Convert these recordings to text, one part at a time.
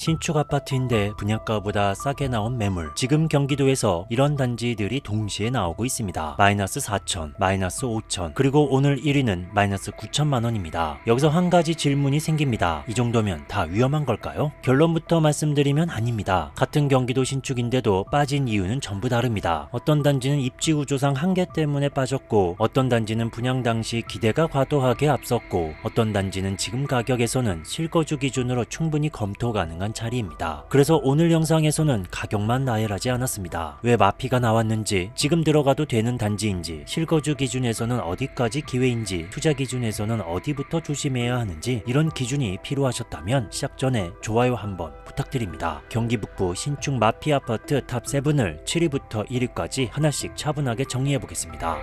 신축 아파트인데 분양가보다 싸게 나온 매물. 지금 경기도에서 이런 단지들이 동시에 나오고 있습니다. 마이너스 4천, 마이너스 5천, 그리고 오늘 1위는 마이너스 9천만 원입니다. 여기서 한 가지 질문이 생깁니다. 이 정도면 다 위험한 걸까요? 결론부터 말씀드리면 아닙니다. 같은 경기도 신축인데도 빠진 이유는 전부 다릅니다. 어떤 단지는 입지 구조상 한계 때문에 빠졌고, 어떤 단지는 분양 당시 기대가 과도하게 앞섰고, 어떤 단지는 지금 가격에서는 실거주 기준으로 충분히 검토 가능한 자리입니다. 그래서 오늘 영상에서는 가격만 나열하지 않았습니다. 왜 마피가 나왔는지, 지금 들어가도 되는 단지인지, 실거주 기준에서는 어디까지 기회인지, 투자 기준에서는 어디부터 조심해야 하는지, 이런 기준이 필요하셨다면 시작 전에 좋아요 한번 부탁드립니다. 경기 북부 신축 마피 아파트 탑7을 7위부터 1위까지 하나씩 차분하게 정리해 보겠습니다.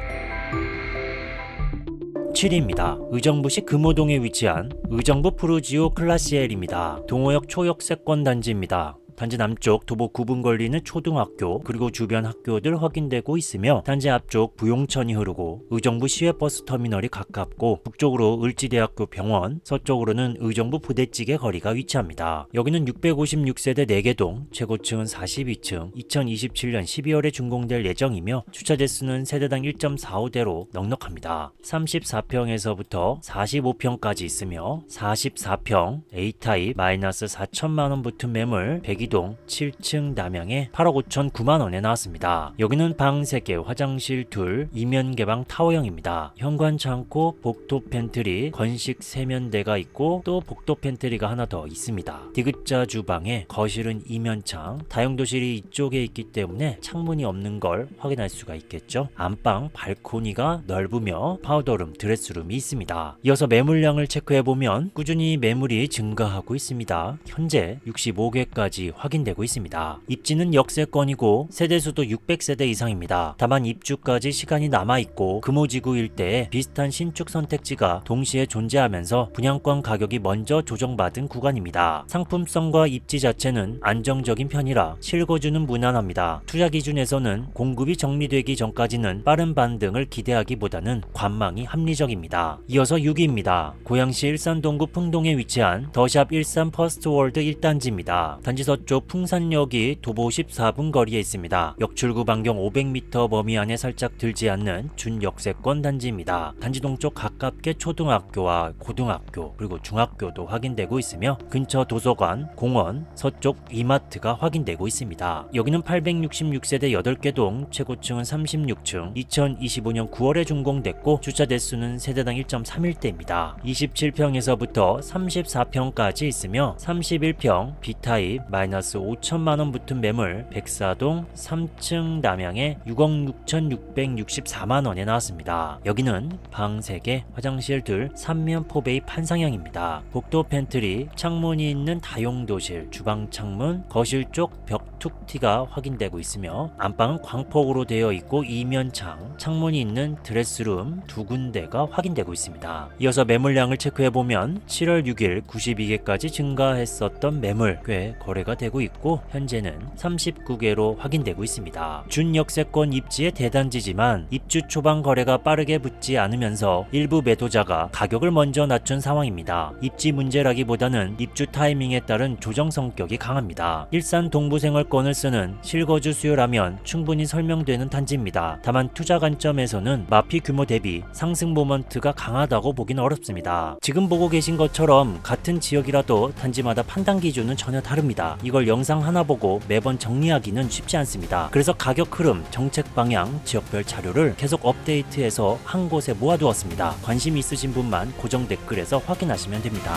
7위입니다. 의정부시 금호동에 위치한 의정부 푸르지오 클라시엘입니다. 동호역 초역세권 단지입니다. 단지 남쪽 도보 9분 걸리는 초등학교 그리고 주변 학교들 확인되고 있으며, 단지 앞쪽 부용천이 흐르고 의정부 시외버스터미널이 가깝고, 북쪽으로 을지대학교 병원, 서쪽으로는 의정부 부대찌개 거리가 위치합니다. 여기는 656세대 4개동, 최고층은 42층, 2027년 12월에 준공될 예정이며 주차 대수는 세대당 1.45대로 넉넉합니다. 34평에서부터 45평까지 있으며 44평 A타입 마이너스 4천만원 붙은 매물 102동 7층 남양에 8억 5천 9만원에 나왔습니다. 여기는 방 3개, 화장실 2, 이면 개방 타워형입니다. 현관 창고, 복도 팬트리, 건식 세면대가 있고 또 복도 팬트리가 하나 더 있습니다. 디귿자 주방에 거실은 이면창, 다용도실이 이쪽에 있기 때문에 창문이 없는 걸 확인할 수가 있겠죠. 안방, 발코니가 넓으며 파우더룸, 드레스룸이 있습니다. 이어서 매물량을 체크해보면 꾸준히 매물이 증가하고 있습니다. 현재 65개까지 확인되고 있습니다. 입지는 역세권이고 세대수도 600세대 이상입니다. 다만 입주까지 시간이 남아있고 금호지구 일대에 비슷한 신축 선택지가 동시에 존재하면서 분양권 가격이 먼저 조정받은 구간입니다. 상품성과 입지 자체는 안정적인 편이라 실거주는 무난합니다. 투자 기준에서는 공급이 정리되기 전까지는 빠른 반등을 기대하기보다는 관망이 합리적입니다. 이어서 6위입니다. 고양시 일산 동구 풍동에 위치한 더샵 일산 퍼스트월드 1단지입니다. 단지 서쪽 풍산역이 도보 14분 거리에 있습니다. 역출구 반경 500m 범위 안에 살짝 들지 않는 준역세권 단지입니다. 단지 동쪽 가깝게 초등학교와 고등학교 그리고 중학교도 확인되고 있으며 근처 도서관, 공원, 서쪽 이마트가 확인되고 있습니다. 여기는 866세대 8개 동, 최고층은 36층, 2025년 9월에 준공됐고 주차 대수는 세대당 1.31대입니다. 27평에서부터 34평까지 있으며 31평 B타입 마이너스 5천만원 붙은 매물 104동 3층 남양에 6억 6,664만원에 나왔습니다. 여기는 방 3개, 화장실 2, 3면 포베이 판상형입니다. 복도 팬트리, 창문이 있는 다용도실, 주방 창문, 거실 쪽 벽 툭티가 확인되고 있으며 안방은 광폭으로 되어 있고 이면창, 창문이 있는 드레스룸 2군데가 확인되고 있습니다. 이어서 매물량을 체크해보면 7월 6일 92개까지 증가했었던 매물 꽤 거래가 되고 있고 현재는 39개로 확인되고 있습니다. 준역세권 입지의 대단지지만 입주 초반 거래가 빠르게 붙지 않으면서 일부 매도자가 가격을 먼저 낮춘 상황입니다. 입지 문제라기보다는 입주 타이밍에 따른 조정 성격이 강합니다. 일산 동부생활권을 쓰는 실거주 수요라면 충분히 설명되는 단지입니다. 다만 투자 관점에서는 마피 규모 대비 상승 모먼트가 강하다고 보긴 어렵습니다. 지금 보고 계신 것처럼 같은 지역이라도 단지마다 판단 기준은 전혀 다릅니다. 이걸 영상 하나 보고 매번 정리하기는 쉽지 않습니다. 그래서 가격 흐름, 정책 방향, 지역별 자료를 계속 업데이트해서 한 곳에 모아두었습니다. 관심 있으신 분만 고정 댓글에서 확인하시면 됩니다.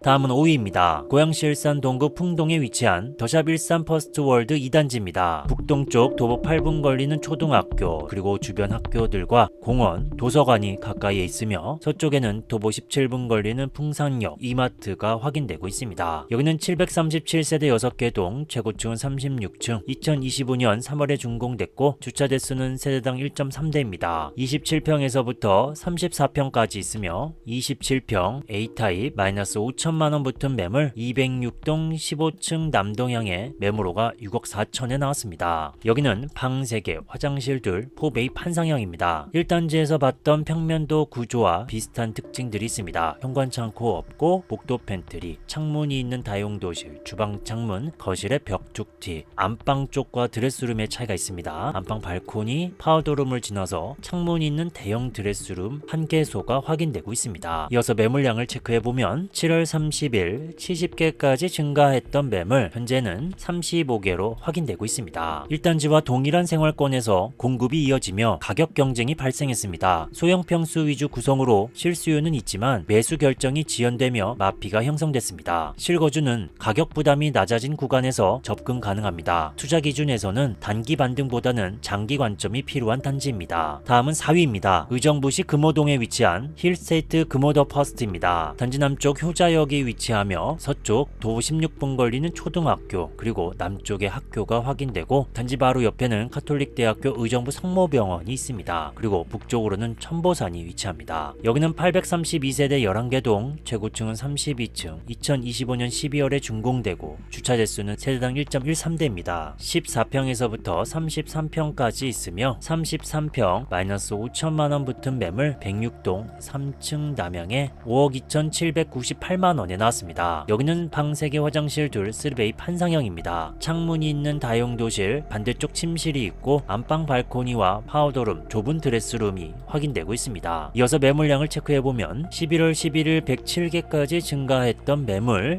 다음은 5위입니다. 고양시 일산 동구 풍동에 위치한 더샵 일산 퍼스트월드 2단지입니다. 북동쪽 도보 8분 걸리는 초등학교 그리고 주변 학교들과 공원, 도서관이 가까이에 있으며 서쪽에는 도보 17분 걸리는 풍산역, 이마트가 확인되고 있습니다. 여기는 737세대 6개 동, 최고층은 36층, 2025년 3월에 준공됐고 주차 대수는 세대당 1.3대입니다. 27평에서부터 34평까지 있으며 27평 A타입 마이너스 5천 7천만 원 붙은 매물 206동 15층 남동향의 매물호가 6억 4천에 나왔습니다. 여기는 방 3개, 화장실 둘, 포베이 판상형입니다. 1단지에서 봤던 평면도 구조와 비슷한 특징들이 있습니다. 현관 창고 없고 복도 팬트리, 창문이 있는 다용도실, 주방 창문, 거실의 벽 툭튀, 안방 쪽과 드레스룸의 차이가 있습니다. 안방 발코니, 파우더룸을 지나서 창문이 있는 대형 드레스룸 한 개소가 확인되고 있습니다. 이어서 매물량을 체크해보면 7월 30일 70개까지 증가했던 매물 현재는 35개로 확인되고 있습니다. 1단지와 동일한 생활권에서 공급이 이어지며 가격 경쟁이 발생했습니다. 소형 평수 위주 구성으로 실수요는 있지만 매수 결정이 지연되며 마피가 형성됐습니다. 실거주는 가격 부담이 낮아진 구간에서 접근 가능합니다. 투자 기준에서는 단기 반등보다는 장기 관점이 필요한 단지입니다. 다음은 4위입니다. 의정부시 금호동에 위치한 힐스테이트 금호더 퍼스트입니다. 단지 남쪽 효자역이 위치하며 서쪽 도 16분 걸리는 초등학교 그리고 남쪽에 학교가 확인되고 단지 바로 옆에는 카톨릭대학교 의정부 성모병원이 있습니다. 그리고 북쪽으로는 천보산이 위치합니다. 여기는 832세대 11개 동, 최고층은 32층, 2025년 12월에 준공되고 주차 대수는 세대당 1.13대입니다. 14평에서부터 33평까지 있으며 33평 마이너스 5천만 원 붙은 매물 106동 3층 남향에 5억 2,798만 원에 나왔습니다. 여기는 방 3개 화장실 둘 3베이 판상형입니다. 창문이 있는 다용도실, 반대쪽 침실이 있고 안방 발코니와 파우더룸, 좁은 드레스룸이 확인되고 있습니다. 이어서 매물량을 체크해보면 11월 11일 107개까지 증가했던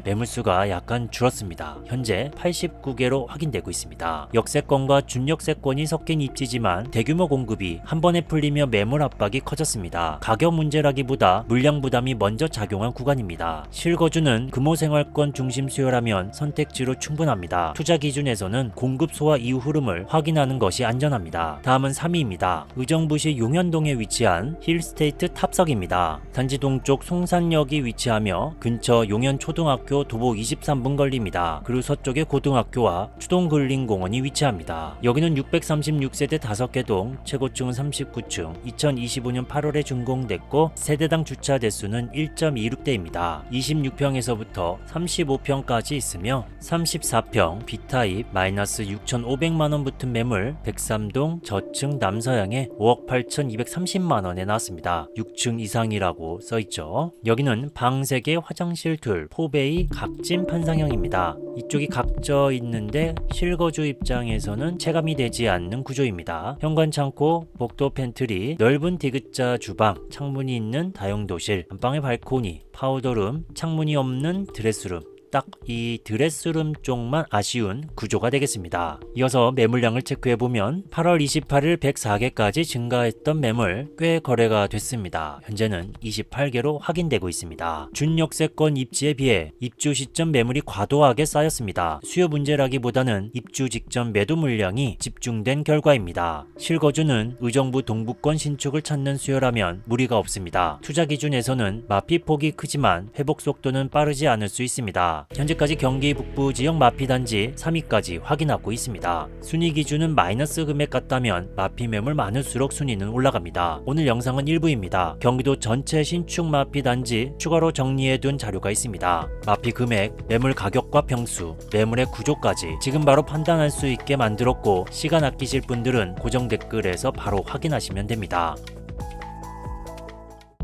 매물수가 약간 줄었습니다. 현재 89개로 확인되고 있습니다. 역세권과 준역세권이 섞인 입지지만 대규모 공급이 한 번에 풀리며 매물 압박이 커졌습니다. 가격 문제라기보다 물량 부담이 먼저 작용한 구간입니다. 실거주는 금호생활권 중심 수요라면 선택지로 충분합니다. 투자 기준에서는 공급 소화 이후 흐름을 확인하는 것이 안전합니다. 다음은 3위입니다. 의정부시 용현동에 위치한 힐스테이트 탑석입니다. 단지 동쪽 송산역이 위치하며 근처 용현초등학교 도보 23분 걸립니다. 그리고 서쪽에 고등학교와 추동근린공원이 위치합니다. 여기는 636세대 5개 동, 최고층은 39층, 2025년 8월에 준공됐고 세대당 주차 대수는 1.26대입니다. 26평에서부터 35평까지 있으며 34평 B타입 마이너스 6,500만원 붙은 매물 103동 저층 남서향에 5억 8,230만원에 나왔습니다. 6층 이상이라고 써있죠. 여기는 방 3개 화장실 둘 포베이 각진 판상형입니다. 이쪽이 각져 있는데 실거주 입장에서는 체감이 되지 않는 구조입니다. 현관 창고, 복도 팬트리, 넓은 디귿자 주방, 창문이 있는 다용도실, 안방의 발코니, 파우더룸, 창문이 없는 드레스룸, 딱 이 드레스룸 쪽만 아쉬운 구조가 되겠습니다. 이어서 매물량을 체크해보면 8월 28일 104개까지 증가했던 매물 꽤 거래가 됐습니다. 현재는 28개로 확인되고 있습니다. 준역세권 입지에 비해 입주 시점 매물이 과도하게 쌓였습니다. 수요 문제라기보다는 입주 직전 매도 물량이 집중된 결과입니다. 실거주는 의정부 동부권 신축을 찾는 수요라면 무리가 없습니다. 투자 기준에서는 마피폭이 크지만 회복 속도는 빠르지 않을 수 있습니다. 현재까지 경기 북부 지역 마피 단지 3위까지 확인하고 있습니다. 순위 기준은 마이너스 금액 같다면 마피 매물 많을수록 순위는 올라갑니다. 오늘 영상은 1부입니다. 경기도 전체 신축 마피 단지 추가로 정리해둔 자료가 있습니다. 마피 금액, 매물 가격과 평수, 매물의 구조까지 지금 바로 판단할 수 있게 만들었고 시간 아끼실 분들은 고정 댓글에서 바로 확인하시면 됩니다.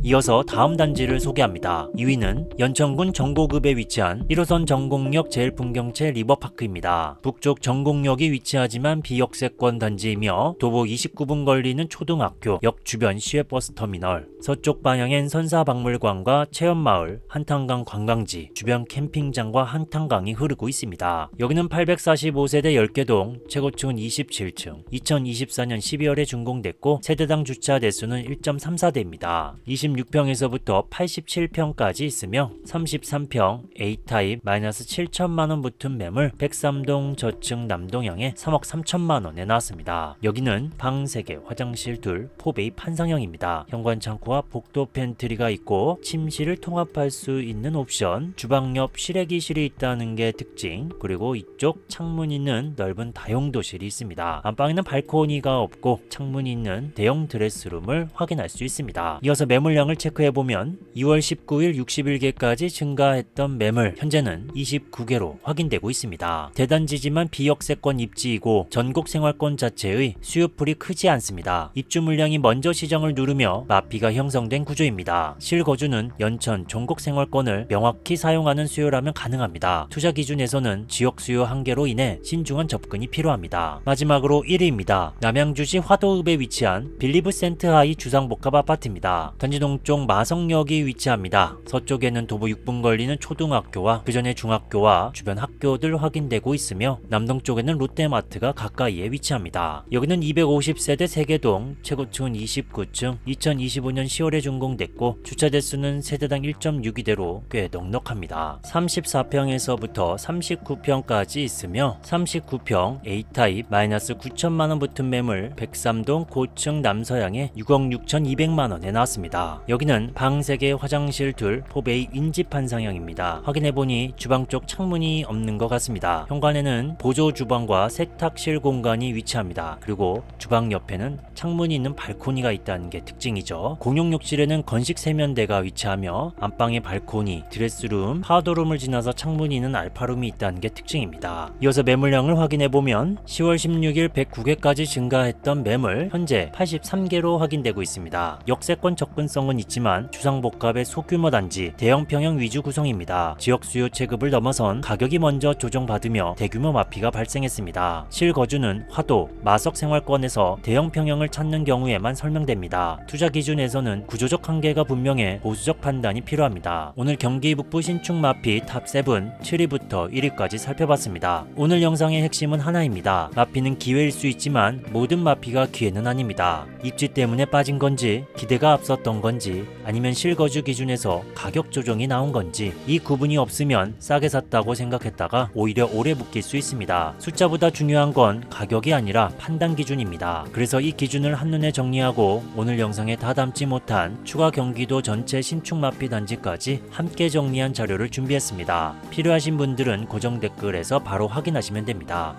이어서 다음 단지를 소개합니다. 2위는 연천군 정곡읍에 위치한 1호선 전곡역 제일풍경채 리버파크입니다. 북쪽 전곡역이 위치하지만 비역세권 단지이며 도보 29분 걸리는 초등학교, 역 주변 시외버스터미널, 서쪽 방향엔 선사박물관과 체험마을, 한탄강 관광지, 주변 캠핑장과 한탄강이 흐르고 있습니다. 여기는 845세대 10개 동, 최고층은 27층, 2024년 12월에 준공됐고 세대당 주차 대수는 1.34대입니다. 26평에서부터 87평까지 있으며 33평 A타입 마이너스 7천만원 붙은 매물 103동 저층 남동향에 3억 3천만원에 나왔습니다. 여기는 방 3개, 화장실 둘, 포베이 판상형입니다. 현관 창고와 복도 팬트리가 있고 침실을 통합할 수 있는 옵션, 주방 옆 실외기실이 있다는 게 특징, 그리고 이쪽 창문 있는 넓은 다용도실이 있습니다. 안방에는 발코니가 없고 창문이 있는 대형 드레스룸을 확인할 수 있습니다. 이어서 매물 매물량을 체크해보면 2월 19일 61개까지 증가했던 매물 현재는 29개로 확인되고 있습니다. 대단지지만 비역세권 입지이고 전국 생활권 자체의 수요풀이 크지 않습니다. 입주 물량이 먼저 시장을 누르며 마피가 형성된 구조입니다. 실거주는 연천, 전국 생활권을 명확히 사용하는 수요라면 가능합니다. 투자 기준에서는 지역 수요 한계로 인해 신중한 접근이 필요합니다. 마지막으로 1위입니다. 남양주시 화도읍에 위치한 빌리브 센트하이 주상복합 아파트입니다. 단지 동쪽 마성역이 위치합니다. 서쪽에는 도보 6분 걸리는 초등학교와 그전의 중학교와 주변 학교들 확인되고 있으며 남동쪽에는 롯데마트가 가까이에 위치합니다. 여기는 250세대 세개동, 최고층은 29층, 2025년 10월에 준공됐고 주차 대수는 세대당 1.62대로 꽤 넉넉합니다. 34평에서부터 39평까지 있으며 39평 A타입 마이너스 9천만원 붙은 매물 103동 고층 남서양에 6억 6,200만원에 나왔습니다. 여기는 방 3개 화장실 둘 포베이 인집한 상형입니다. 확인해보니 주방 쪽 창문이 없는 것 같습니다. 현관에는 보조 주방과 세탁실 공간이 위치합니다. 그리고 주방 옆에는 창문이 있는 발코니가 있다는 게 특징이죠. 공용 욕실에는 건식 세면대가 위치하며 안방에 발코니, 드레스룸, 파우더룸을 지나서 창문이 있는 알파룸이 있다는 게 특징입니다. 이어서 매물량을 확인해보면 10월 16일 109개까지 증가했던 매물 현재 83개로 확인되고 있습니다. 역세권 접근성은 있지만 주상복합의 소규모 단지, 대형 평형 위주 구성입니다. 지역 수요 체급을 넘어선 가격이 먼저 조정받으며 대규모 마피가 발생했습니다. 실거주는 화도, 마석 생활권에서 대형 평형을 찾는 경우에만 설명됩니다. 투자 기준에서는 구조적 한계가 분명해 보수적 판단이 필요합니다. 오늘 경기 북부 신축 마피 탑7 7위부터 1위까지 살펴봤습니다. 오늘 영상의 핵심은 하나입니다. 마피는 기회일 수 있지만 모든 마피가 기회는 아닙니다. 입지 때문에 빠진 건지, 기대가 앞섰던 건지, 아니면 실거주 기준에서 가격 조정이 나온 건지 이 구분이 없으면 싸게 샀다고 생각했다가 오히려 오래 묶일 수 있습니다. 숫자보다 중요한 건 가격이 아니라 판단 기준입니다. 그래서 이 기준을 한눈에 정리하고 오늘 영상에 다 담지 못한 추가 경기도 전체 신축 마피 단지까지 함께 정리한 자료를 준비했습니다. 필요하신 분들은 고정 댓글에서 바로 확인하시면 됩니다.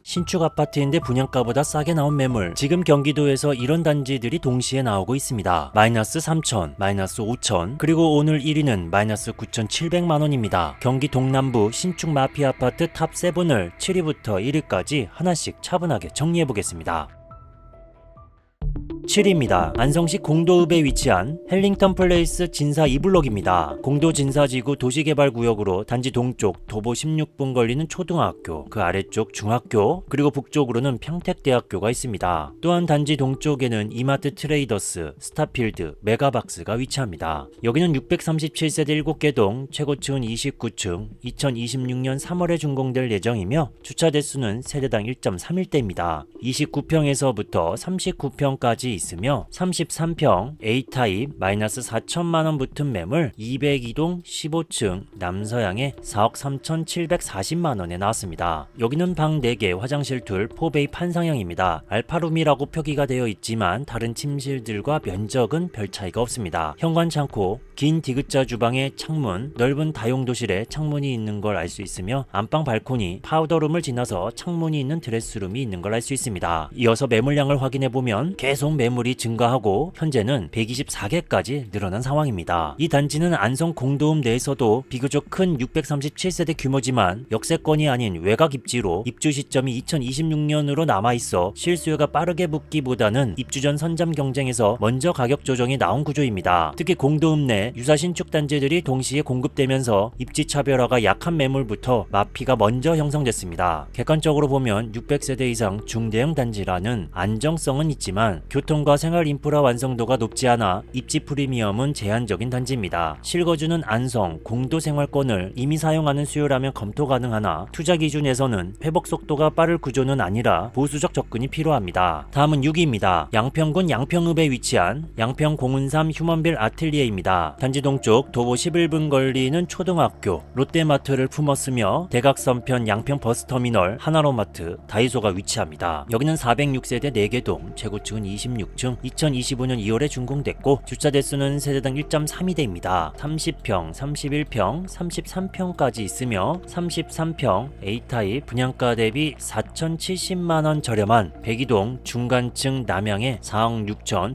신축 아파트인데 분양가보다 싸게 나온 매물. 지금 경기도에서 이런 단지들이 동시에 나오고 있습니다. 마이너스 3천, 마이너스 5천, 그리고 오늘 1위는 마이너스 9,700만원입니다. 경기 동남부 신축 마피 아파트 탑7을 7위부터 1위까지 하나씩 차분하게 정리해보겠습니다. 7위입니다. 안성시 공도읍에 위치한 헬링턴 플레이스 진사 2블록입니다. 공도 진사지구 도시개발구역으로 단지 동쪽 도보 16분 걸리는 초등학교, 그 아래쪽 중학교, 그리고 북쪽으로는 평택대학교가 있습니다. 또한 단지 동쪽에는 이마트 트레이더스, 스타필드, 메가박스가 위치합니다. 여기는 637세대 7개 동, 최고층은 29층, 2026년 3월에 준공될 예정이며 주차 대수는 세대당 1.31대입니다. 29평에서부터 39평까지 있으며 33평 A타입 마이너스 4천만원 붙은 매물 202동 15층 남서양에 4억 3,740만원에 나왔습니다. 여기는 방 4개 화장실 둘 포베이 판상형입니다. 알파룸이라고 표기가 되어 있지만 다른 침실들과 면적은 별 차이가 없습니다. 현관 창고, 긴 디귿자 주방에 창문, 넓은 다용도실에 창문이 있는 걸 알 수 있으며 안방 발코니, 파우더룸을 지나서 창문이 있는 드레스룸이 있는 걸 알 수 있습니다. 이어서 매물량을 확인해보면 계속 매물이 증가하고 현재는 124개까지 늘어난 상황입니다. 이 단지는 안성 공도읍 내에서도 비교적 큰 637세대 규모지만 역세권이 아닌 외곽 입지로 입주 시점이 2026년으로 남아있어 실수요가 빠르게 붙기보다는 입주 전 선점 경쟁에서 먼저 가격 조정이 나온 구조입니다. 특히 공도읍 내 유사 신축 단지들이 동시에 공급되면서 입지 차별화가 약한 매물부터 마피가 먼저 형성됐습니다. 객관적으로 보면 600세대 이상 중대형 단지라는 안정성은 있지만 교통과 생활 인프라 완성도가 높지 않아 입지 프리미엄은 제한적인 단지입니다. 실거주는 안성, 공도 생활권을 이미 사용하는 수요라면 검토 가능하나 투자 기준에서는 회복 속도가 빠를 구조는 아니라 보수적 접근이 필요합니다. 다음은 6위입니다. 양평군 양평읍에 위치한 양평 공은삼 휴먼빌 아틀리에입니다. 단지 동쪽 도보 11분 걸리는 초등학교, 롯데마트를 품었으며 대각선편 양평 버스터미널, 하나로마트, 다이소가 위치합니다. 여기는 406세대 4개 동, 최고층은 26층, 2025년 2월에 준공됐고 주차 대수는 세대당 1.32대입니다. 30평, 31평, 33평까지 있으며 33평 A타입 분양가 대비 4,070만원 저렴한 백이동 중간층 남양의 4억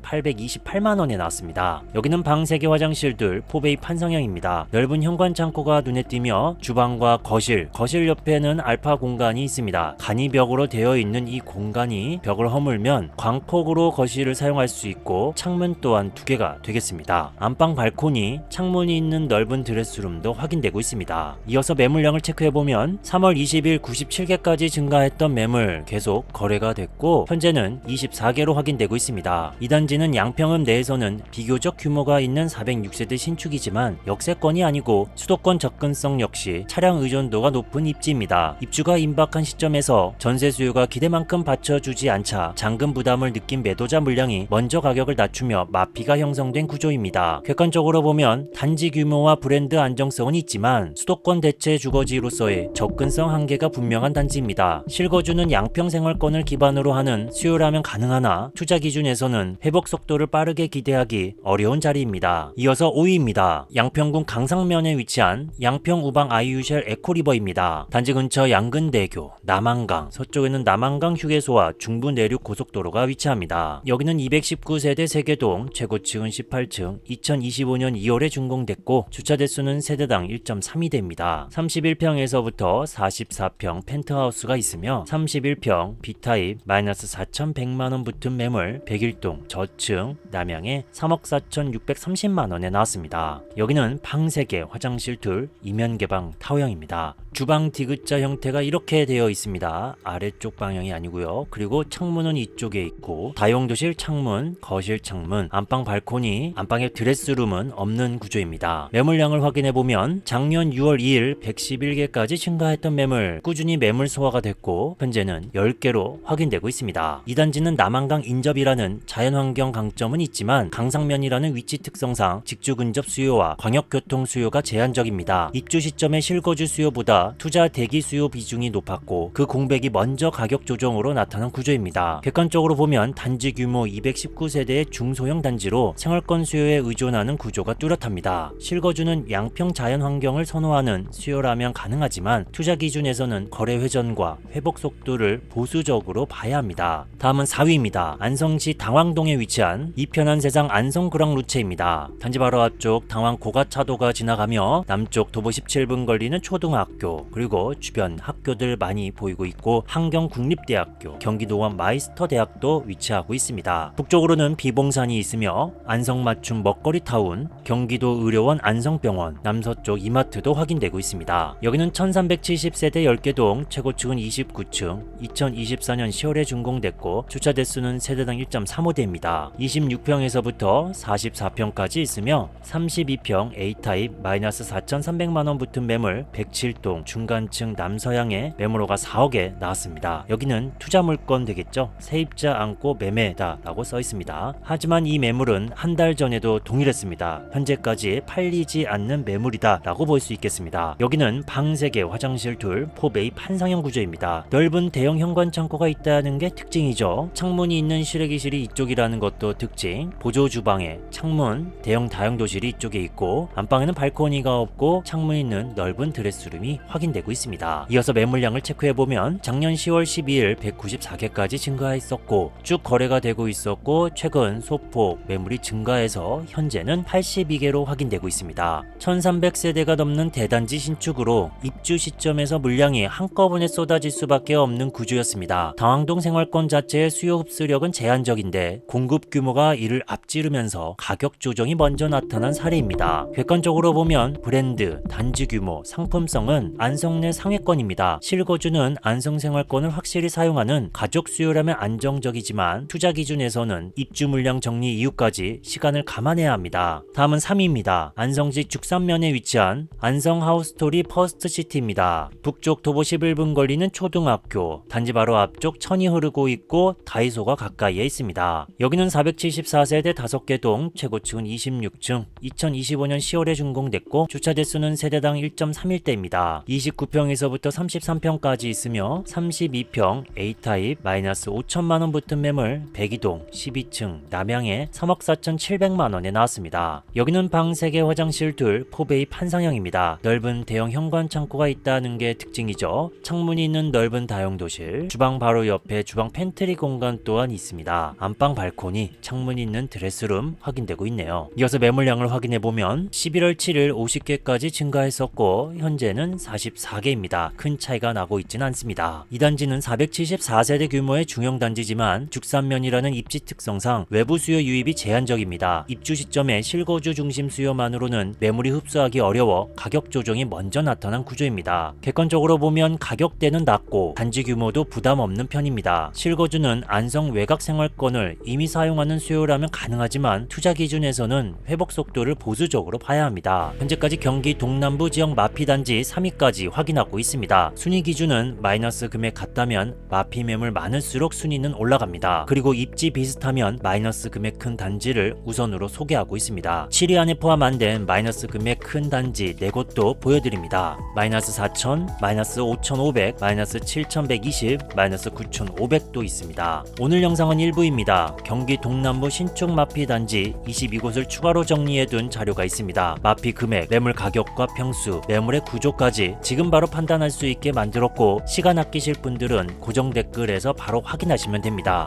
6,828만원에 나왔습니다. 여기는 방 3개 화장실들 포베이 판상형입니다. 넓은 현관 창고가 눈에 띄며 주방과 거실 옆에는 알파 공간이 있습니다. 간이벽으로 되어 있는 이 공간이 벽을 허물면 광폭으로 거실을 사용할 수 있고 창문 또한 2개가 되겠습니다. 안방 발코니, 창문이 있는 넓은 드레스룸도 확인되고 있습니다. 이어서 매물량을 체크해보면 3월 20일 97개까지 증가했던 매물 계속 거래가 됐고 현재는 24개로 확인되고 있습니다. 이 단지는 양평읍 내에서는 비교적 규모가 있는 406세대 신축이지만 역세권이 아니고 수도권 접근성 역시 차량 의존도가 높은 입지입니다. 입주가 임박한 시점에서 전세 수요가 기대만큼 받쳐주지 않자 잔금 부담을 느낀 매도자 물량이 먼저 가격을 낮추며 마피가 형성된 구조입니다. 객관적으로 보면 단지 규모와 브랜드 안정성은 있지만 수도권 대체 주거지로서의 접근성 한계가 분명한 단지입니다. 실거주는 양평 생활권을 기반으로 하는 수요라면 가능하나 투자 기준에서는 회복 속도를 빠르게 기대하기 어려운 자리입니다. 이어서 5위입니다. 양평군 강상면에 위치한 양평 우방 아이유쉘 에코리버입니다. 단지 근처 양근대교, 남한강, 서쪽에는 남한강 휴게소와 중부 내륙 고속도로가 위치합니다. 여기는 219세대 세계동, 최고층은 18층, 2025년 2월에 준공됐고 주차 대수는 세대당 1.32대입니다. 31평에서부터 44평 펜트하우스가 있으며 31평 B타입 마이너스 4,100만원 붙은 매물 101동 저층 남양에 3억 4,630만원에 나왔습니다. 여기는 방 3개, 화장실 2, 이면 개방 타워형입니다. 주방 디귿자 형태가 이렇게 되어 있습니다. 아래쪽 방향이 아니고요. 그리고 창문은 이쪽에 있고 다용도실 창문, 거실 창문, 안방 발코니, 안방의 드레스룸은 없는 구조입니다. 매물량을 확인해보면 작년 6월 2일 111개까지 증가했던 매물 꾸준히 매물 소화가 됐고 현재는 10개로 확인되고 있습니다. 이 단지는 남한강 인접이라는 자연환경 강점은 있지만 강상면이라는 위치 특성상 직주 근접 수요와 광역교통 수요가 제한적입니다. 입주 시점의 실거주 수요보다 투자 대기 수요 비중이 높았고 그 공백이 먼저 가격 조정으로 나타난 구조입니다. 객관적으로 보면 단지 규모 219세대의 중소형 단지로 생활권 수요에 의존하는 구조가 뚜렷합니다. 실거주는 양평 자연환경을 선호하는 수요라면 가능하지만 투자 기준에서는 거래 회전과 회복 속도를 보수적으로 봐야 합니다. 다음은 4위입니다. 안성시 당왕동에 위치한 이편한 세상 안성그랑 루체입니다. 단지 바로 앞쪽 당왕 고가차도가 지나가며 남쪽 도보 17분 걸리는 초등학교 그리고 주변 학교들 많이 보이고 있고 한경국립대학교, 경기도원 마이스터대학도 위치하고 있습니다. 북쪽으로는 비봉산이 있으며 안성맞춤 먹거리타운, 경기도 의료원 안성병원, 남서쪽 이마트도 확인되고 있습니다. 여기는 1370세대 10개동, 최고층은 29층, 2024년 10월에 준공됐고 주차 대수는 세대당 1.35대입니다. 26평에서부터 44평까지 있으며 32평 A타입 마이너스 4,300만원 붙은 매물 107동 중간층 남서양에 매물호가 4억에 나왔습니다. 여기는 투자 물건 되겠죠? 세입자 안고 매매다 라고 써 있습니다. 하지만 이 매물은 한 달 전에도 동일했습니다. 현재까지 팔리지 않는 매물이다 라고 볼 수 있겠습니다. 여기는 방 3개, 화장실 2, 포베이 판상형 구조입니다. 넓은 대형 현관 창고가 있다는 게 특징이죠. 창문이 있는 실외기실이 이쪽이라는 것도 특징. 보조 주방에 창문, 대형 다용도실이 이쪽에 있고 안방에는 발코니가 없고 창문 있는 넓은 드레스룸이 확인되고 있습니다. 이어서 매물량을 체크해보면 작년 10월 12일 194개까지 증가했었고 쭉 거래가 되고 있었고 최근 소폭 매물이 증가해서 현재는 82개로 확인되고 있습니다. 1300세대가 넘는 대단지 신축으로 입주 시점에서 물량이 한꺼번에 쏟아질 수밖에 없는 구조였습니다. 당왕동 생활권 자체의 수요 흡수력은 제한적인데 공급 규모가 이를 앞지르면서 가격 조정이 먼저 나타난 사례입니다. 객관적으로 보면 브랜드, 단지 규모, 상품성은 안성 내 상위권입니다. 실거주는 안성 생활권을 확실히 사용하는 가족 수요라면 안정적이지만 투자 기준에서는 입주 물량 정리 이후까지 시간을 감안해야 합니다. 다음은 3위입니다. 안성시 죽산면에 위치한 안성 하우스토리 퍼스트시티입니다. 북쪽 도보 11분 걸리는 초등학교, 단지 바로 앞쪽 천이 흐르고 있고 다이소가 가까이에 있습니다. 여기는 474세대 5개 동, 최고층은 26층, 2025년 10월에 준공됐고 주차 대수는 세대당 1.31대입니다. 29평에서부터 33평까지 있으며 32평 A타입 마이너스 5천만원 붙은 매물 102동 12층 남양에 3억 4,700만원에 나왔습니다. 여기는 방 3개 화장실 둘 4베이 판상형입니다. 넓은 대형 현관 창고가 있다는 게 특징이죠. 창문이 있는 넓은 다용도실, 주방 바로 옆에 주방 팬트리 공간 또한 있습니다. 안방 발코니, 창문이 있는 드레스룸 확인되고 있네요. 이어서 매물량을 확인해보면 11월 7일 50개까지 증가했었고 현재는 44개입니다. 큰 차이가 나고 있진 않습니다. 이 단지는 474세대 규모의 중형단지지만 죽산면이라는 입지 특성상 외부 수요 유입이 제한적입니다. 입주 시점에 실거주 중심 수요만으로는 매물이 흡수하기 어려워 가격 조정이 먼저 나타난 구조입니다. 객관적으로 보면 가격대는 낮고 단지 규모도 부담 없는 편입니다. 실거주는 안성 외곽 생활권을 이미 사용하는 수요라면 가능하지만 투자 기준에서는 회복 속도를 보수적으로 봐야 합니다. 현재까지 경기 동남부 지역 마피단지 3위까지 확인하고 있습니다. 순위 기준은 마이너스 금액 같다면 마피 매물 많을수록 순위는 올라갑니다. 그리고 입지 비슷하면 마이너스 금액 큰 단지를 우선으로 소개하고 있습니다. 7위 안에 포함 안 된 마이너스 금액 큰 단지 4곳도 보여드립니다. 마이너스 4,000, 마이너스 5,500, 마이너스 7,120, 마이너스 9,500도 있습니다. 오늘 영상은 일부입니다. 경기 동남부 신축 마피 단지 22곳을 추가로 정리해둔 자료가 있습니다. 마피 금액, 매물 가격과 평수, 매물의 구조까지 지금 바로 판단할 수 있게 만들었고 시간 아끼실 분들은 고정 댓글에서 바로 확인하시면 됩니다.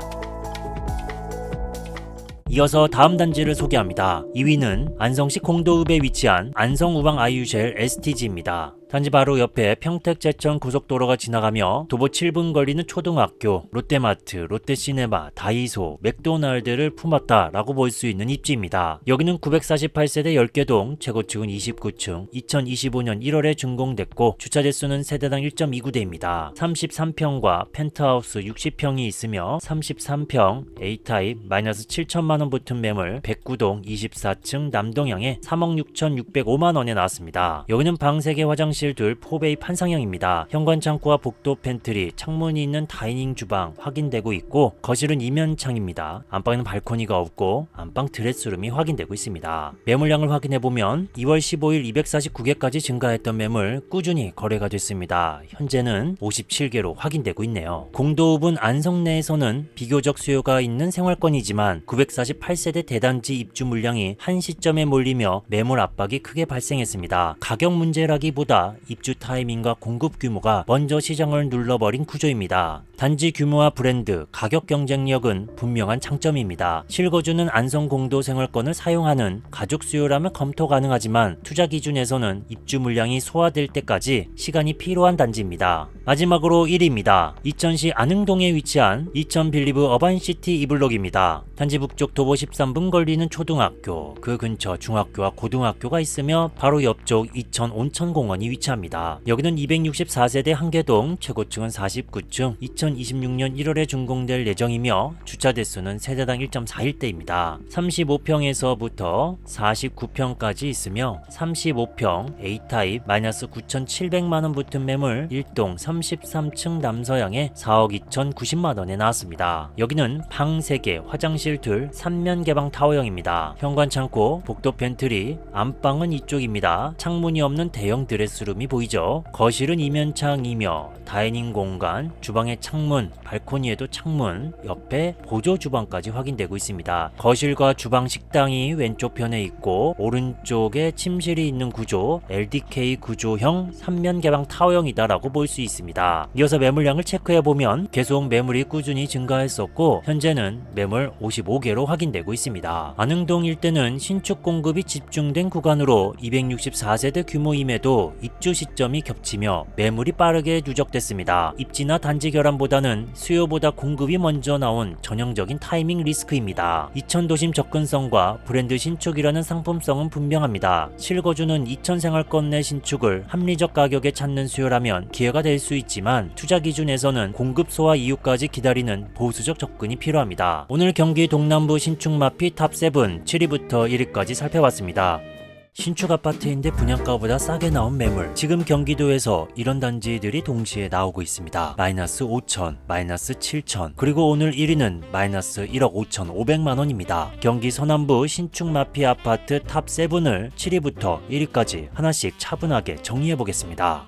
이어서 다음 단지를 소개합니다. 2위는 안성시 공도읍에 위치한 안성우방 아이유쉘 STG입니다. 단지 바로 옆에 평택 제천 고속도로가 지나가며 도보 7분 거리는 초등학교, 롯데마트, 롯데시네마, 다이소, 맥도날드를 품었다라고 볼 수 있는 입지입니다. 여기는 948세대 10개동, 최고층은 29층, 2025년 1월에 준공됐고 주차 대수는 세대당 1.29대입니다. 33평과 펜트하우스 60평이 있으며 33평 A타입 마이너스 7천만원 붙은 매물 109동 24층 남동향에 3억 6,605만원에 나왔습니다. 여기는 방 3개 화장실 둘 4베이 판상형입니다. 현관 창고와 복도 팬트리, 창문이 있는 다이닝 주방 확인되고 있고 거실은 이면창입니다. 안방에는 발코니가 없고 안방 드레스룸이 확인되고 있습니다. 매물량을 확인해보면 2월 15일 249개까지 증가했던 매물 꾸준히 거래가 됐습니다. 현재는 57개로 확인되고 있네요. 공도읍은 안성 내에서는 비교적 수요가 있는 생활권이지만 948세대 대단지 입주 물량이 한 시점에 몰리며 매물 압박이 크게 발생했습니다. 가격 문제라기보다 입주 타이밍과 공급 규모가 먼저 시장을 눌러버린 구조입니다. 단지 규모와 브랜드, 가격 경쟁력은 분명한 장점입니다. 실거주는 안성 공도 생활권을 사용하는 가족 수요라면 검토 가능하지만 투자 기준에서는 입주 물량이 소화될 때까지 시간이 필요한 단지입니다. 마지막으로 1위입니다. 이천시 안흥동에 위치한 이천 빌리브 어반시티 이블록입니다. 단지 북쪽 도보 13분 걸리는 초등학교, 그 근처 중학교와 고등학교가 있으며 바로 옆쪽 이천 온천공원이 위치합니다. 여기는 264세대 한개동, 최고층은 49층, 2026년 1월에 준공될 예정이며 주차 대수는 세대당 1.41대입니다. 35평에서부터 49평까지 있으며 35평 A타입 마이너스 9,700만원 붙은 매물 1동 33층 남서향에 4억 2,090만원에 나왔습니다. 여기는 방 3개, 화장실 둘 3면 개방 타워형입니다. 현관 창고, 복도 팬트리, 안방은 이쪽입니다. 창문이 없는 대형 드레스룸이 보이죠. 거실은 이면창이며 다이닝 공간, 주방에 창문, 발코니에도 창문, 옆에 보조 주방까지 확인되고 있습니다. 거실과 주방 식당이 왼쪽 편에 있고 오른쪽에 침실이 있는 구조, LDK 구조형 3면 개방 타워형이다 라고 볼 수 있습니다. 이어서 매물량을 체크해보면 계속 매물이 꾸준히 증가했었고 현재는 매물 55개로 확인되고 있습니다. 안흥동 일대는 신축 공급이 집중된 구간으로 264세대 규모임에도 입주 시점이 겹치며 매물이 빠르게 누적됐습니다. 입지나 단지 결함보다는 수요보다 공급이 먼저 나온 전형적인 타이밍 리스크입니다. 이천 도심 접근성과 브랜드 신축이라는 상품성은 분명합니다. 실거주는 이천 생활권 내 신축을 합리적 가격에 찾는 수요라면 기회가 될 수 있지만 투자 기준에서는 공급 소화 이후까지 기다리는 보수적 접근이 필요합니다. 오늘 경기 동남부 신축 마피 탑7 7위부터 1위까지 살펴봤습니다. 신축 아파트인데 분양가보다 싸게 나온 매물. 지금 경기도에서 이런 단지들이 동시에 나오고 있습니다. 마이너스 5천, 마이너스 7천, 그리고 오늘 1위는 마이너스 1억 5,500만원입니다. 경기 서남부 신축 마피 아파트 탑7을 7위부터 1위까지 하나씩 차분하게 정리해보겠습니다.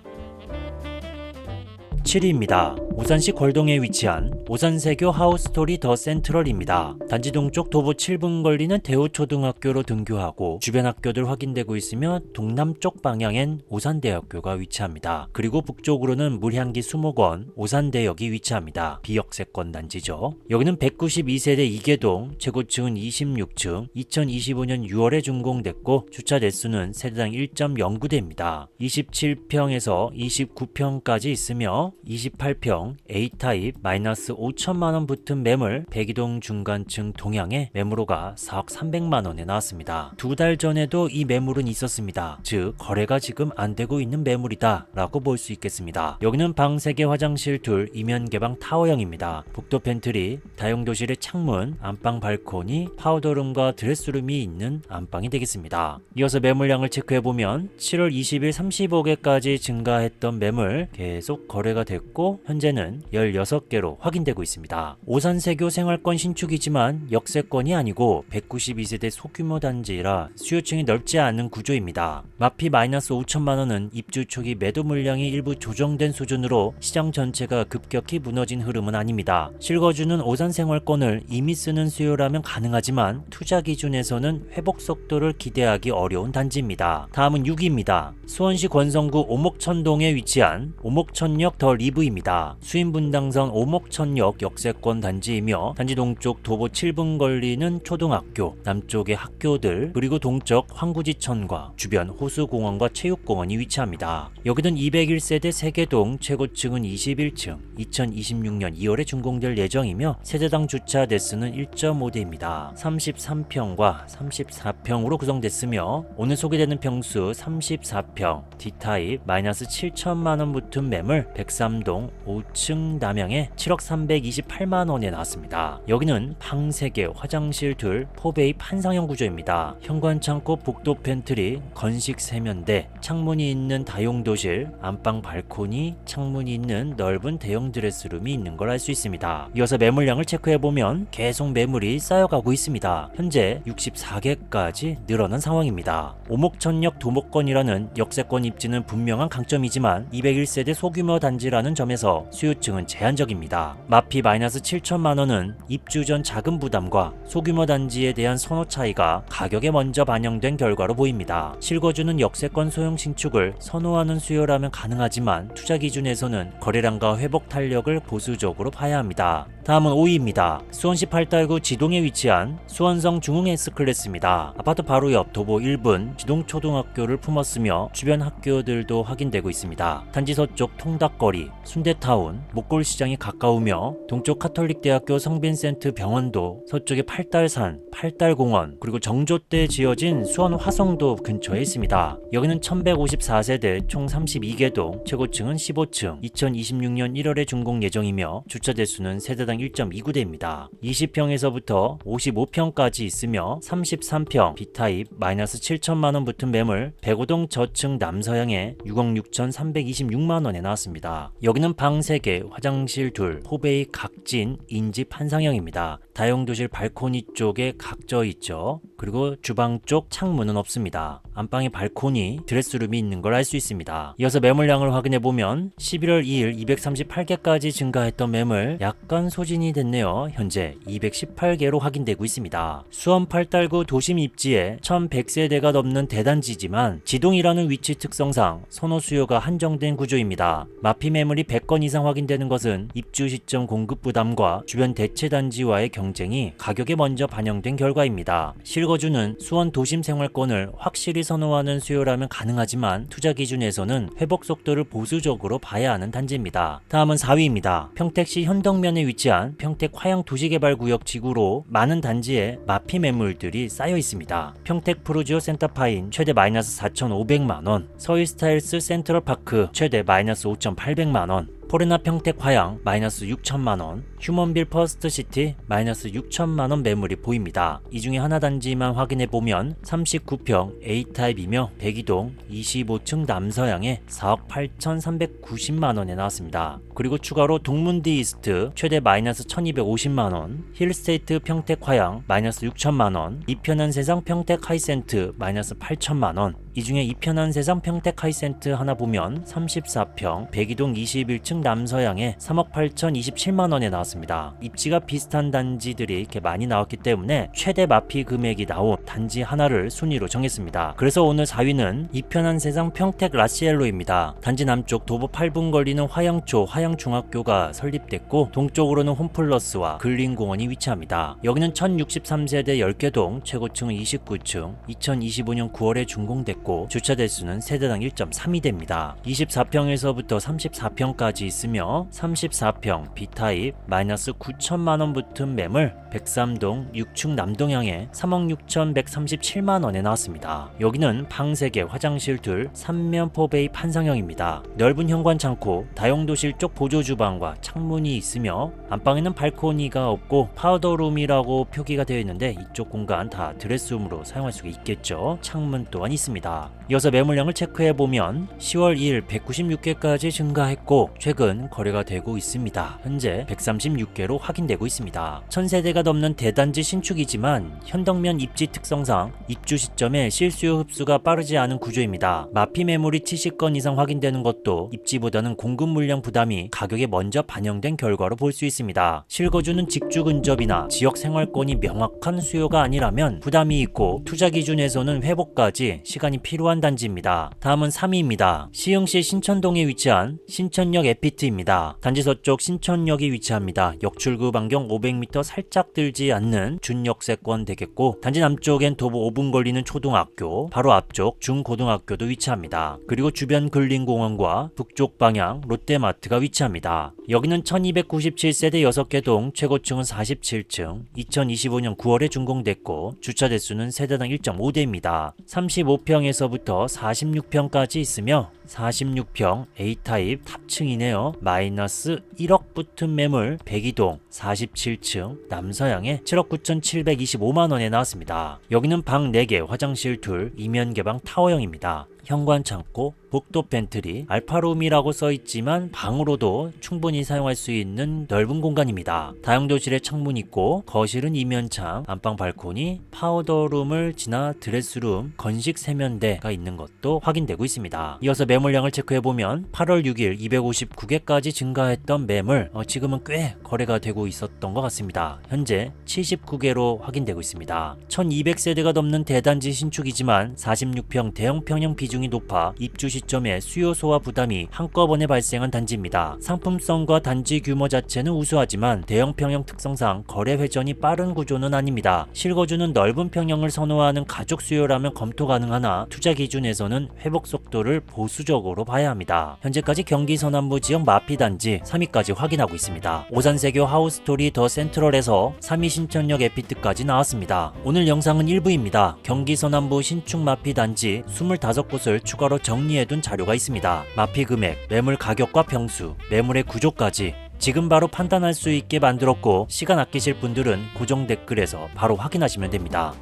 7위입니다. 오산시 걸동에 위치한 오산세교 하우스토리 더 센트럴입니다. 단지 동쪽 도보 7분 걸리는 대우초등학교로 등교하고 주변 학교들 확인되고 있으며 동남쪽 방향엔 오산대학교가 위치합니다. 그리고 북쪽으로는 물향기 수목원, 오산대역이 위치합니다. 비역세권 단지죠. 여기는 192세대 이계동, 최고층은 26층, 2025년 6월에 준공됐고 주차 대수는 세대당 1.09대입니다. 27평에서 29평까지 있으며 28평 A타입 마이너스 5천만원 붙은 매물, 백이동 중간층 동향에 매물호가 4억 300만원에 나왔습니다. 2달 전에도 이 매물은 있었습니다. 즉 거래가 지금 안되고 있는 매물이다 라고 볼 수 있겠습니다. 여기는 방 3개 화장실 둘 이면 개방 타워형입니다. 복도 팬트리, 다용도실의 창문, 안방 발코니, 파우더룸과 드레스룸이 있는 안방이 되겠습니다. 이어서 매물량을 체크해보면 7월 20일 35개까지 증가했던 매물 계속 거래가 됐고 현재는 16개로 확인되고 있습니다. 오산세교 생활권 신축이지만 역세권이 아니고 192세대 소규모 단지라 수요층이 넓지 않은 구조입니다. 마피 마이너스 5천만원은 입주 초기 매도 물량이 일부 조정된 수준으로 시장 전체가 급격히 무너진 흐름은 아닙니다. 실거주는 오산 생활권을 이미 쓰는 수요라면 가능하지만 투자 기준에서는 회복 속도를 기대하기 어려운 단지입니다. 다음은 6위입니다. 수원시 권성구 오목천동에 위치한 오목천역 더 리브입니다. 수인분당선 오목천역 역세권 단지이며 단지 동쪽 도보 7분 걸리는 초등학교, 남쪽의 학교들, 그리고 동쪽 황구지천과 주변 호수공원과 체육공원이 위치합니다. 여기는 201세대 세계동, 최고층은 21층, 2026년 2월에 준공될 예정이며 세대당 주차 대수는 1.5대입니다. 33평과 34평으로 구성됐으며 오늘 소개되는 평수 34평, D타입 마이너스 7천만원 붙은 매물 103동 5층 남향에 7억 328만원에 나왔습니다. 여기는 방 3개, 화장실 둘, 포베이 판상형 구조입니다. 현관창고, 복도 팬트리, 건식 세면대, 창문이 있는 다용도실, 안방 발코니, 창문이 있는 넓은 대형 드레스룸이 있는 걸 알 수 있습니다. 이어서 매물량을 체크해보면 계속 매물이 쌓여가고 있습니다. 현재 64개까지 늘어난 상황입니다. 오목천역 도목권이라는 역세권 입지는 분명한 강점이지만 201세대 소규모 단지라는 점에서 수요층은 제한적입니다. 마피 마이너스 7천만원은 입주 전 자금 부담과 소규모 단지에 대한 선호 차이가 가격에 먼저 반영된 결과로 보입니다. 실거주는 역세권 소형 신축을 선호하는 수요라면 가능하지만 투자 기준에서는 거래량과 회복 탄력을 보수적으로 봐야 합니다. 다음은 5위입니다. 수원시 팔달구 지동에 위치한 수원성 중흥 S클래스입니다. 아파트 바로 옆 도보 1분 지동초등학교를 품었으며 주변 학교들도 확인되고 있습니다. 단지 서쪽 통닭거리, 순대타운, 목골시장이 가까우며 동쪽 카톨릭대학교 성빈센트 병원도, 서쪽에 팔달산, 팔달공원, 그리고 정조때 지어진 수원 화성도 근처에 있습니다. 여기는 1154세대 총 32개동, 최고층은 15층, 2026년 1월에 준공 예정이며 주차 대수는 세대당 1.29대입니다. 20평에서부터 55평까지 있으며 33평, B타입 마이너스 7천만원 붙은 매물 105동 저층 남서향에 6억 6,326만원에 나왔습니다. 여기는 방 3개, 화장실 둘, 포베이 각진, 인지 판상형입니다. 다용도실 발코니 쪽에 각져 있죠. 그리고 주방 쪽 창문은 없습니다. 안방에 발코니, 드레스룸이 있는 걸 알 수 있습니다. 이어서 매물량을 확인해보면 11월 2일 238개까지 증가했던 매물 약간 소진이 됐네요. 현재 218개로 확인되고 있습니다. 수원 팔달구 도심 입지에 1100세대가 넘는 대단지지만 지동이라는 위치 특성상 선호 수요가 한정된 구조입니다. 마피 매물이 100건 이상 확인되는 것은 입주 시점 공급 부담과 주변 대체 단지와의 경쟁이 가격에 먼저 반영된 결과입니다. 실거주는 수원 도심 생활권을 확실히 선호하는 수요라면 가능하지만 투자 기준에서는 회복 속도를 보수적으로 봐야 하는 단지입니다. 다음은 4위입니다. 평택시 현덕면에 위치한 평택 화양 도시개발구역 지구로 많은 단지에 마피 매물들이 쌓여 있습니다. 평택 프루지오 센터파인 최대 마이너스 4,500만원, 서울스타일스 센트럴파크 최대 마이너스 5,800만원, 포레나 평택 화양 마이너스 6천만원, 휴먼빌 퍼스트시티 마이너스 6천만원 매물이 보입니다. 이 중에 하나 단지만 확인해보면 39평 A타입이며 백이동 25층 남서향에 4억 8,390만원에 나왔습니다. 그리고 추가로 동문디 이스트 최대 마이너스 1250만원, 힐스테이트 평택 화양 마이너스 6천만원, 이편한 세상 평택 하이센트 마이너스 8천만원, 이 중에 이편한 세상 평택 하이센트 하나 보면 34평, 백이동 21층 남서양에 3억 8,027만원에 나왔습니다. 입지가 비슷한 단지들이 이렇게 많이 나왔기 때문에 최대 마피 금액이 나온 단지 하나를 순위로 정했습니다. 그래서 오늘 4위는 이편한 세상 평택 라시엘로입니다. 단지 남쪽 도보 8분 걸리는 화양초 화양중학교가 설립됐고 동쪽으로는 홈플러스와 근린공원이 위치합니다. 여기는 1063세대 10개 동, 최고층은 29층, 2025년 9월에 준공됐고 주차 대수는 세대당 1.32대입니다. 24평에서부터 34평까지 있으며 34평 B타입 마이너스 9천만원 붙은 매물 103동 6충 남동향에 3억 6,137만원에 나왔습니다. 여기는 방 3개 화장실 둘 3면 포베이 판상형입니다. 넓은 현관 창고, 다용도실 쪽 보조주방과 창문이 있으며 안방에는 발코니가 없고 파우더룸이라고 표기가 되어 있는데 이쪽 공간 다 드레스룸으로 사용할 수가 있겠죠. 창문 또한 있습니다. 이어서 매물량을 체크해보면 10월 2일 196개까지 증가했고 최근 거래가 되고 있습니다. 현재 136개로 확인되고 있습니다. 1000세대가 넘는 대단지 신축이지만 현덕면 입지 특성상 입주 시점에 실수요 흡수가 빠르지 않은 구조입니다. 마피 매물이 70건 이상 확인되는 것도 입지보다는 공급 물량 부담이 가격에 먼저 반영된 결과로 볼 수 있습니다. 실거주는 직주 근접이나 지역 생활권이 명확한 수요가 아니라면 부담이 있고 투자 기준에서는 회복까지 시간이 필요한 단지입니다. 다음은 3위입니다. 시흥시 신천동에 위치한 신천역 에피트입니다. 단지 서쪽 신천역이 위치합니다. 역출구 반경 500m 살짝 들지 않는 준역세권 되겠고 단지 남쪽엔 도보 5분 걸리는 초등학교, 바로 앞쪽 중고등학교도 위치합니다. 그리고 주변 근린공원과 북쪽 방향 롯데마트가 위치합니다. 여기는 1297세대 6개 동, 최고층은 47층, 2025년 9월에 준공됐고 주차 대수는 세대당 1.5대입니다. 35평에서부터 46평까지 있으며 46평 A타입 탑층이네요. 마이너스 1억 붙은 매물 102동 47층 남서양에 7억 9,725만원에 나왔습니다. 여기는 방 4개 화장실 둘 이면 개방 타워형입니다. 현관 창고, 복도 팬트리, 알파룸이라고 써있지만 방으로도 충분히 사용할 수 있는 넓은 공간입니다. 다용도실에 창문 있고 거실은 이면창, 안방 발코니, 파우더룸을 지나 드레스룸, 건식 세면대가 있는 것도 확인되고 있습니다. 이어서 매물량을 체크해보면 8월 6일 259개까지 증가했던 매물 지금은 꽤 거래가 되고 있었던 것 같습니다. 현재 79개로 확인되고 있습니다. 1200세대가 넘는 대단지 신축이지만 46평 대형 평형 비중이 높아 입주 시점에 수요 소화 부담이 한꺼번에 발생한 단지입니다. 상품성과 단지 규모 자체는 우수하지만 대형 평형 특성상 거래 회전이 빠른 구조는 아닙니다. 실거주는 넓은 평형을 선호하는 가족 수요라면 검토 가능하나 투자 기준에서는 회복 속도를 보수적으로 봐야 합니다. 현재까지 경기 서남부 지역 마피 단지 3위까지 확인하고 있습니다. 오산세교 하우스토리 더 센트럴에서 3위 신천역 에피트까지 나왔습니다. 오늘 영상은 1부입니다. 경기 서남부 신축 마피 단지 25곳을 추가로 정리해둔 자료가 있습니다. 마피 금액, 매물 가격과 평수, 매물의 구조까지 지금 바로 판단할 수 있게 만들었고 시간 아끼실 분들은 고정 댓글에서 바로 확인하시면 됩니다.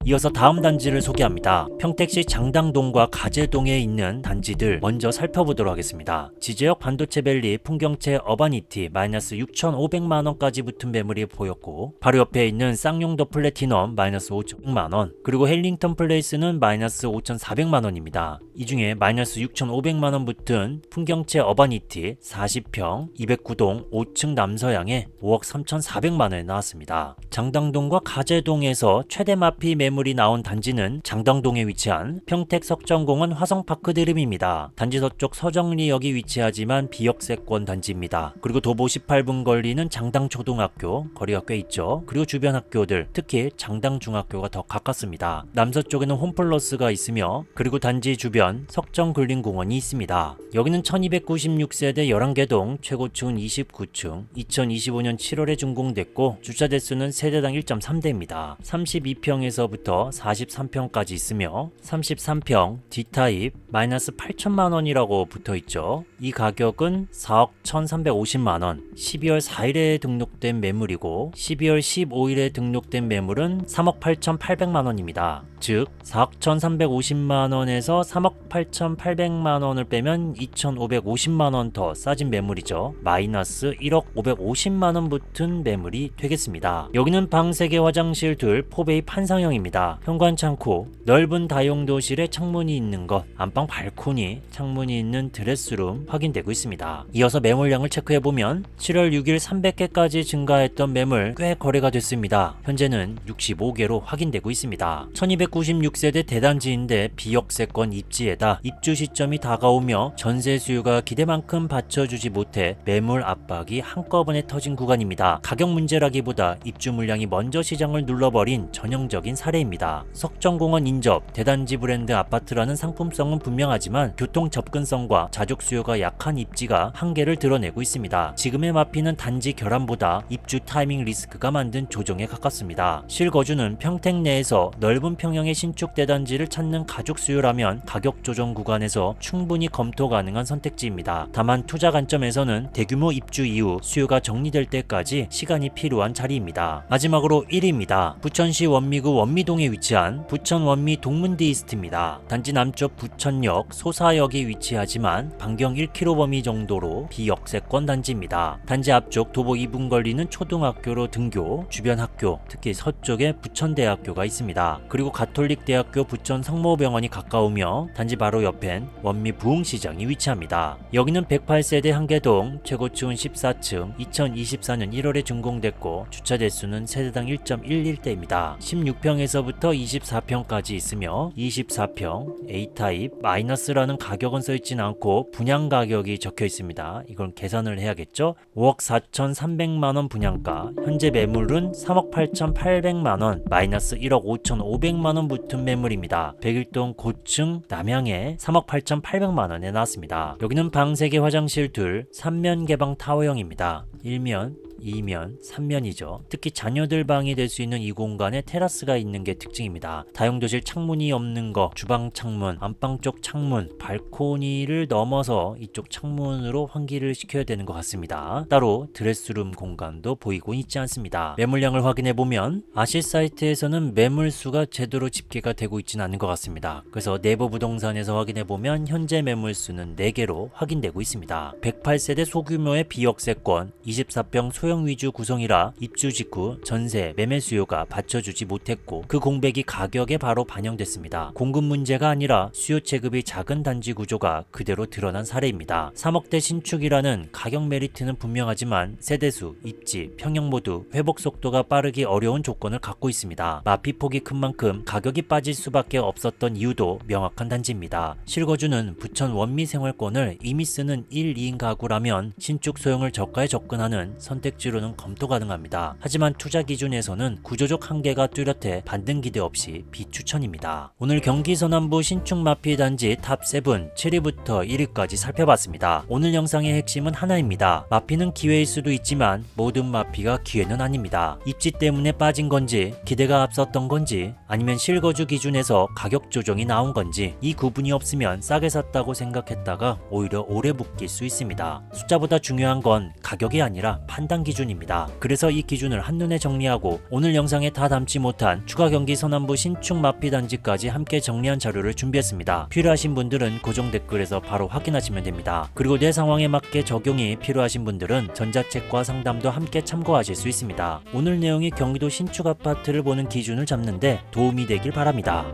이어서 다음 단지를 소개합니다. 평택시 장당동과 가재동에 있는 단지들 먼저 살펴보도록 하겠습니다. 지제역 반도체밸리 풍경채 어바니티 마이너스 6,500만원까지 붙은 매물이 보였고 바로 옆에 있는 쌍용 더 플래티넘 마이너스 5,000만원 그리고 헬링턴 플레이스는 마이너스 5,400만원입니다. 이 중에 마이너스 6,500만원 붙은 풍경채 어바니티 40평 209동 5층 남서양에 5억 3,400만원에 나왔습니다. 장당동과 가재동에서 최대 마피 매물이 나온 단지는 장당동에 위치한 평택 석정공원 화성파크 드림입니다. 단지 서쪽 서정리역이 위치하지만 비역세권 단지입니다. 그리고 도보 18분 걸리는 장당초등학교 거리가 꽤 있죠. 그리고 주변 학교들 특히 장당중학교가 더 가깝습니다. 남서쪽에는 홈플러스가 있으며 그리고 단지 주변 석정근린공원이 있습니다. 여기는 1296세대 11개 동 최고층은 29층 2025년 7월에 준공됐고 주차 대수는 세대당 1.3대입니다. 32평에서부터 43평까지 있으며 33평 D타입 마이너스 8천만원이라고 붙어있죠. 이 가격은 4억 1350만원 12월 4일에 등록된 매물이고 12월 15일에 등록된 매물은 3억 8800만원입니다. 즉 4억 1350만원에서 3억 8800만원을 빼면 2550만원 더 싸진 매물이죠. 마이너스 1억 550만원 붙은 매물이 되겠습니다. 여기는 방 3개 화장실 둘 포베이 판상형입니다. 있습니다. 현관 창고, 넓은 다용도실에 창문이 있는 것, 안방 발코니, 창문이 있는 드레스룸 확인되고 있습니다. 이어서 매물량을 체크해보면 7월 6일 300개까지 증가했던 매물 꽤 거래가 됐습니다. 현재는 65개로 확인되고 있습니다. 1296세대 대단지인데 비역세권 입지에다 입주 시점이 다가오며 전세 수요가 기대만큼 받쳐주지 못해 매물 압박이 한꺼번에 터진 구간입니다. 가격 문제라기보다 입주 물량이 먼저 시장을 눌러버린 전형적인 사례입니다. 석정공원 인접, 대단지 브랜드 아파트라는 상품성은 분명하지만 교통 접근성과 자족 수요가 약한 입지가 한계를 드러내고 있습니다. 지금의 마피는 단지 결함보다 입주 타이밍 리스크가 만든 조정에 가깝습니다. 실거주는 평택 내에서 넓은 평형의 신축 대단지를 찾는 가족 수요라면 가격 조정 구간에서 충분히 검토 가능한 선택지입니다. 다만 투자 관점에서는 대규모 입주 이후 수요가 정리될 때까지 시간이 필요한 자리입니다. 마지막으로 1위입니다. 부천시 원미구 원미동에 위치한 부천 원미 동문디 이스트입니다. 단지 남쪽 부천역 소사역에 위치하지만 반경 1km 범위 정도로 비역세권 단지입니다. 단지 앞쪽 도보 2분 걸리는 초등학교로 등교, 주변 학교, 특히 서쪽에 부천대학교가 있습니다. 그리고 가톨릭대학교 부천 성모병원이 가까우며 단지 바로 옆엔 원미 부흥시장이 위치합니다. 여기는 108세대 한개동, 최고층은 14층, 2024년 1월에 준공됐고 주차 대수는 세대당 1.11대입니다. 16평에서부터 24평까지 있으며 24평 A타입 마이너스라는 가격은 써있진 않고 분양 가격이 적혀 있습니다. 이건 계산을 해야겠죠? 5억 4,300만원 분양가, 현재 매물은 3억 8,800만원, 마이너스 1억 5,500만원 붙은 매물입니다. 백일동 고층 남향에 3억 8,800만원에 나왔습니다. 여기는 방 3개 화장실 둘, 3면 개방 타워형입니다. 1면, 2면, 3면이죠. 특히 자녀들 방이 될 수 있는 이 공간에 테라스가 있는 게 특징입니다. 다용도실 창문이 없는 거, 주방 창문, 안방 쪽 창문, 발코니를 넘어서 이쪽 창문으로 환기를 시켜야 되는 것 같습니다. 따로 드레스룸 공간도 보이고 있지 않습니다. 매물량을 확인해보면 아실 사이트에서는 매물수가 제대로 집계가 되고 있지는 않은 것 같습니다. 그래서 네이버 부동산에서 확인해보면 현재 매물수는 4개로 확인되고 있습니다. 108세대 소규모의 비역세권, 24평 소형 위주 구성이라 입주 직후 전세, 매매 수요가 받쳐주지 못했고 그 공백이 가격에 바로 반영됐습니다. 공급 문제가 아니라 수요 체급이 작은 단지 구조가 그대로 드러난 사례입니다. 3억대 신축이라는 가격 메리트는 분명하지만 세대수, 입지, 평형 모두 회복 속도가 빠르기 어려운 조건을 갖고 있습니다. 마피폭이 큰 만큼 가격이 빠질 수밖에 없었던 이유도 명확한 단지입니다. 실거주는 부천 원미 생활권을 이미 쓰는 1, 2인 가구라면 신축 소형을 저가에 접근하는 선택지로는 검토 가능합니다. 하지만 투자 기준에서는 구조적 한계가 뚜렷해 반등 기대 없이 비추천입니다. 오늘 경기 서남부 신축 마피 단지 탑7 7위부터 1위까지 살펴봤습니다. 오늘 영상의 핵심은 하나입니다. 마피는 기회일 수도 있지만 모든 마피가 기회는 아닙니다. 입지 때문에 빠진 건지, 기대가 앞섰던 건지, 아니면 실거주 기준에서 가격 조정이 나온 건지 이 구분이 없으면 싸게 샀다고 생각했다가 오히려 오래 묶일 수 있습니다. 숫자보다 중요한 건 가격이 아니라 판단 기준입니다. 그래서 이 기준을 한눈에 정리하고 오늘 영상에 다 담지 못한 추가 경기 서남부 신축 마피 단지까지 함께 정리한 자료를 준비했습니다. 필요하신 분들은 고정 댓글에서 바로 확인하시면 됩니다. 그리고 내 상황에 맞게 적용이 필요하신 분들은 전자책과 상담도 함께 참고하실 수 있습니다. 오늘 내용이 경기도 신축 아파트를 보는 기준을 잡는데 도움이 되길 바랍니다.